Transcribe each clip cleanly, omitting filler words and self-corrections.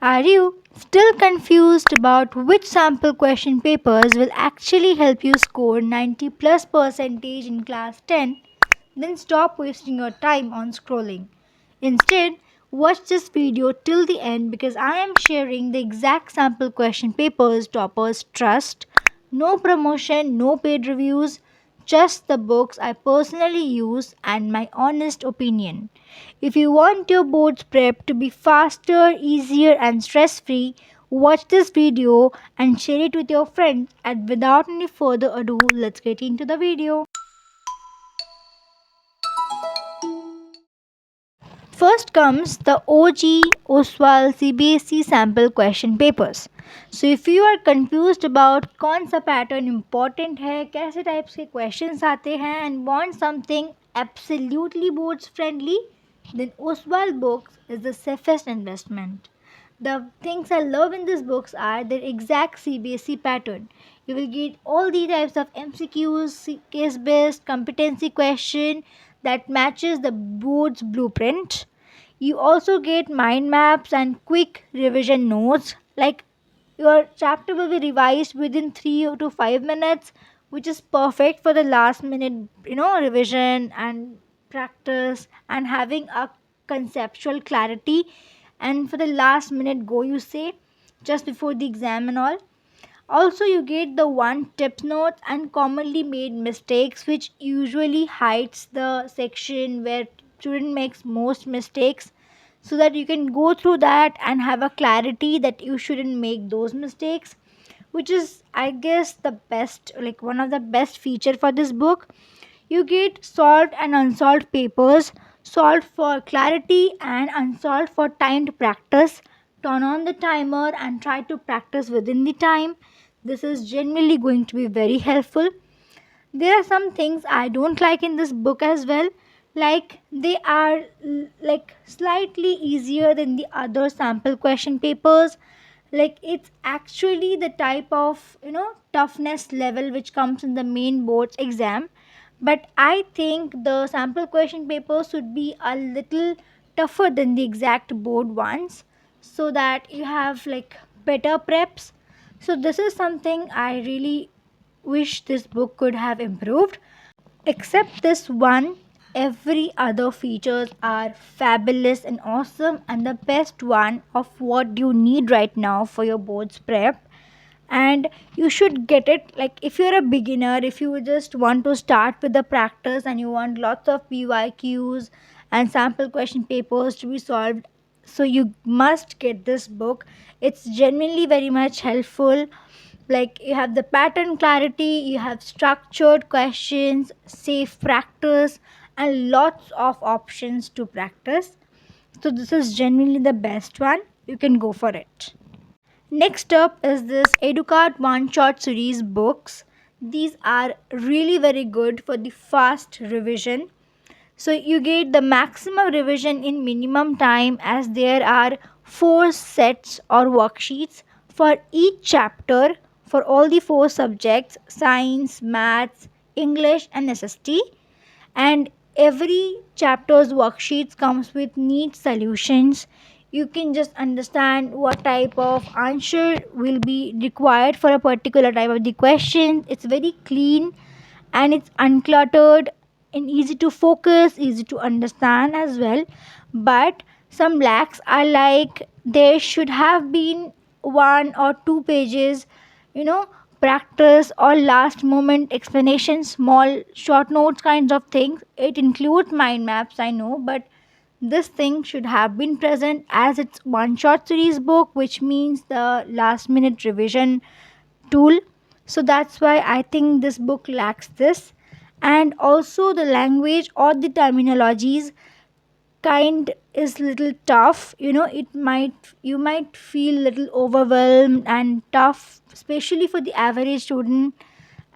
Are you still confused about which sample question papers will actually help you score 90 plus percentage in class 10? Then stop wasting your time on scrolling. Instead, watch this video till the end because I am sharing the exact sample question papers toppers trust. No promotion, no paid reviews, just the books I personally use and my honest opinion. If you want your boards prep to be faster, easier, and stress free, watch this video and share it with your friends. And without any further ado, let's get into the video. First comes the OG Oswaal Cbse sample question papers. So if you are confused about कौन सा pattern important है, कैसे types के questions आते हैं and want something absolutely boards friendly, then Oswaal books is the safest investment. The things I love in these books are their exact CBSE pattern. You will get all the types of MCQs, case-based competency question that matches the board's blueprint. You also get mind maps and quick revision notes. Like your chapter will be revised within 3 to 5 minutes, which is perfect for the last minute, revision and practice and having a conceptual clarity and for the last minute go you say just before the exam and all. Also you get the one tips notes and commonly made mistakes which usually hides the section where student makes most mistakes so that you can go through that and have a clarity that you shouldn't make those mistakes, which is I guess the best, like one of the best feature for this book. You get solved and unsolved papers, solved for clarity and unsolved for timed practice. Turn on the timer and try to practice within the time. This is generally going to be very helpful. There are some things I don't like in this book as well, like they are like slightly easier than the other sample question papers. Like it's actually the type of toughness level which comes in the main board's exam, but I think the sample question papers should be a little tougher than the exact board ones so that you have like better preps. So this is something I really wish this book could have improved. Except this one, every other features are fabulous and awesome and the best one of what you need right now for your boards prep. And you should get it, like if you're a beginner, if you just want to start with the practice and you want lots of PYQs and sample question papers to be solved, so you must get this book. It's genuinely very much helpful. Like you have the pattern clarity, you have structured questions, safe practice, and lots of options to practice. So this is genuinely the best one, you can go for it. Next up is this Educart one shot series books. These are really very good for the fast revision. So you get the maximum revision in minimum time as there are 4 sets or worksheets for each chapter for all the 4 subjects: science, maths, English and SST. And every chapter's worksheets comes with neat solutions. You can just understand what type of answer will be required for a particular type of the question. It's very clean and it's uncluttered and easy to focus, easy to understand as well. But some lacks are like there should have been 1 or 2 pages, you know, practice or last moment explanation, small short notes kinds of things. It includes mind maps, I know, but this thing should have been present as it's one shot series book, which means the last minute revision tool. So that's why I think this book lacks this. And also the language or the terminologies kind is little tough, it might you might feel little overwhelmed and tough, especially for the average student.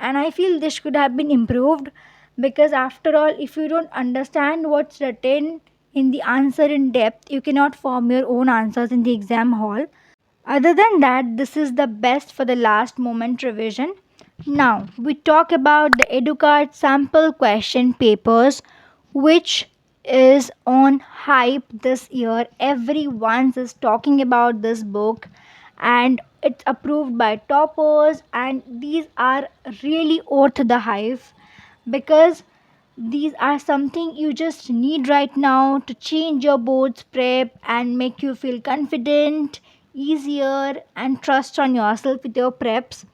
And I feel this could have been improved because after all, if you don't understand what's written in the answer in depth, you cannot form your own answers in the exam hall. Other than that, this is the best for the last moment revision. Now, we talk about the Educart sample question papers, which is on hype this year. Everyone is talking about this book and it's approved by toppers, and these are really worth the hype because these are something you just need right now to change your board's prep and make you feel confident, easier, and trust on yourself with your preps.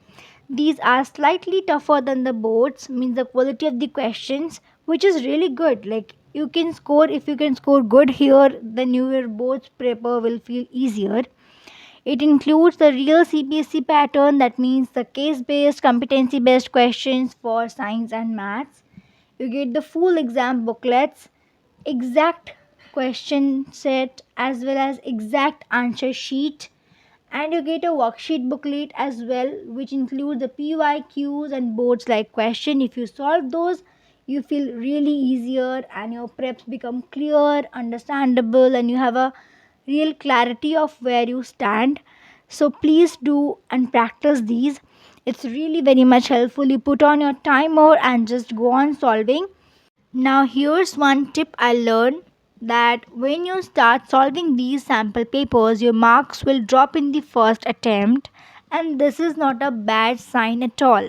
These are slightly tougher than the boards, means the quality of the questions, which is really good. Like you can score, if you can score good here, then your boards paper will feel easier. It includes the real Cbse pattern, that means the case based, competency based questions for science and maths. You get the full exam booklets, exact question set, as well as exact answer sheet, and you get a worksheet booklet as well, which includes the pyqs and boards like question. If you solve those, you feel really easier and your preps become clear, understandable, and you have a real clarity of where you stand. So please do and practice these. It's really very much helpful. You put on your timer and just go on solving. Now, here's one tip I learned, that when you start solving these sample papers, your marks will drop in the first attempt, and this is not a bad sign at all.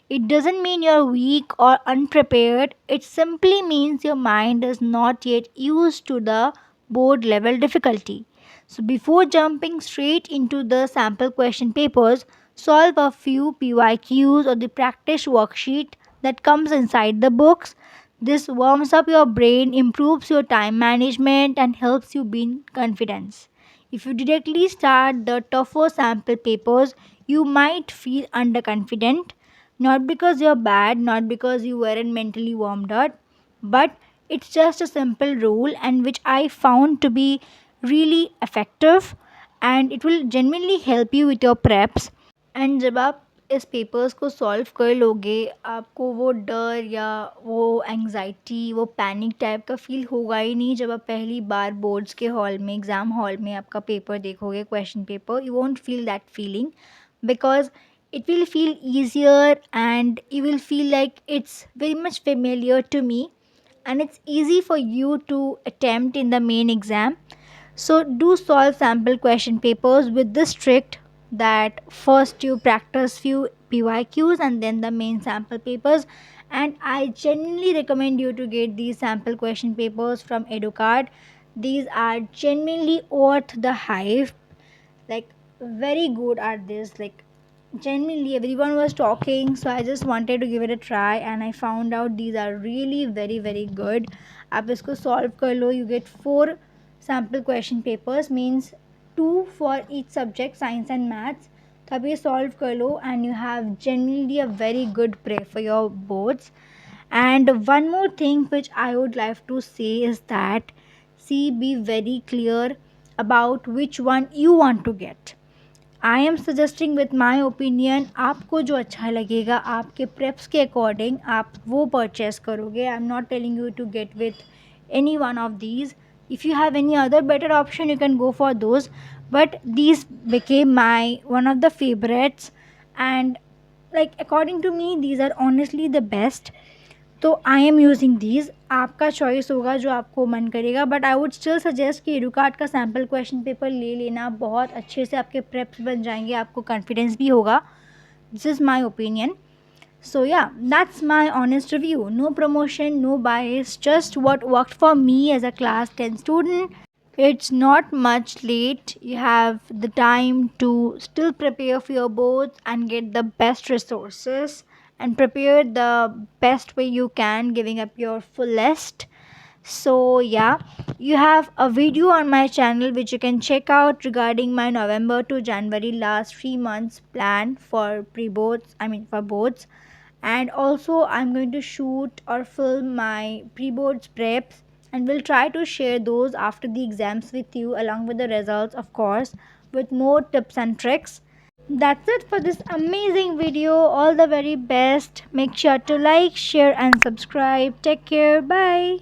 It doesn't mean you're weak or unprepared, it simply means your mind is not yet used to the board level difficulty. So, before jumping straight into the sample question papers, solve a few PYQs or the practice worksheet that comes inside the books. This warms up your brain, improves your time management, and helps you build confidence. If you directly start the tougher sample papers, you might feel underconfident, not because you're bad, not because you weren't mentally warmed up, but it's just a simple rule and which I found to be really effective, and it will genuinely help you with your preps. And जब आप इस papers को solve कर लोगे, आपको वो डर या वो एंग्जाइटी, वो पैनिक टाइप का फील होगा ही नहीं। जब आप पहली बार बोर्ड्स के हॉल में, एग्ज़ाम हॉल में आपका पेपर देखोगे, question paper, you won't feel that feeling because it will feel easier and you will feel like it's very much familiar to me, and it's easy for you to attempt in the main exam. So do solve sample question papers with this trick, that first you practice few PYQs and then the main sample papers. And I genuinely recommend you to get these sample question papers from Educart. These are genuinely worth the hype. Like very good at this. Like genuinely everyone was talking, so I just wanted to give it a try and I found out these are really very very good. आप इसको solve कर लो. You get 4 sample question papers, means 2 for each subject, science and maths. तो आप ये solve कर लो and you have genuinely a very good prep for your boards. And one more thing which I would like to say is that, see, be very clear about which one you want to get. I am suggesting with my opinion, आपको जो अच्छा लगेगा आपके preps के according आप वो purchase करोगे. I am not telling you to get with any one of these. If you have any other better option you can go for those, but these became my one of the favourites and like according to me these are honestly the best. तो I am using these. आपका choice होगा जो आपको मन करेगा, but I would still suggest कि एडुकार्ट का sample question paper ले लेना. बहुत अच्छे से आपके प्रेप्स बन जाएंगे, आपको कॉन्फिडेंस भी होगा. This is my opinion. So yeah, that's my honest review. No promotion, no bias, just what worked for me as a class 10 student. It's not much late. You have the time to still prepare for your boards and get the best resources and prepare the best way you can, giving up your fullest. So yeah, you have a video on my channel which you can check out regarding my November to January last 3 months plan for pre-boards, I mean for boards. And also I'm going to shoot or film my pre-boards preps and will try to share those after the exams with you along with the results, of course, with more tips and tricks. That's it for this amazing video. All the very best. Make sure to like, share and subscribe. Take care. Bye.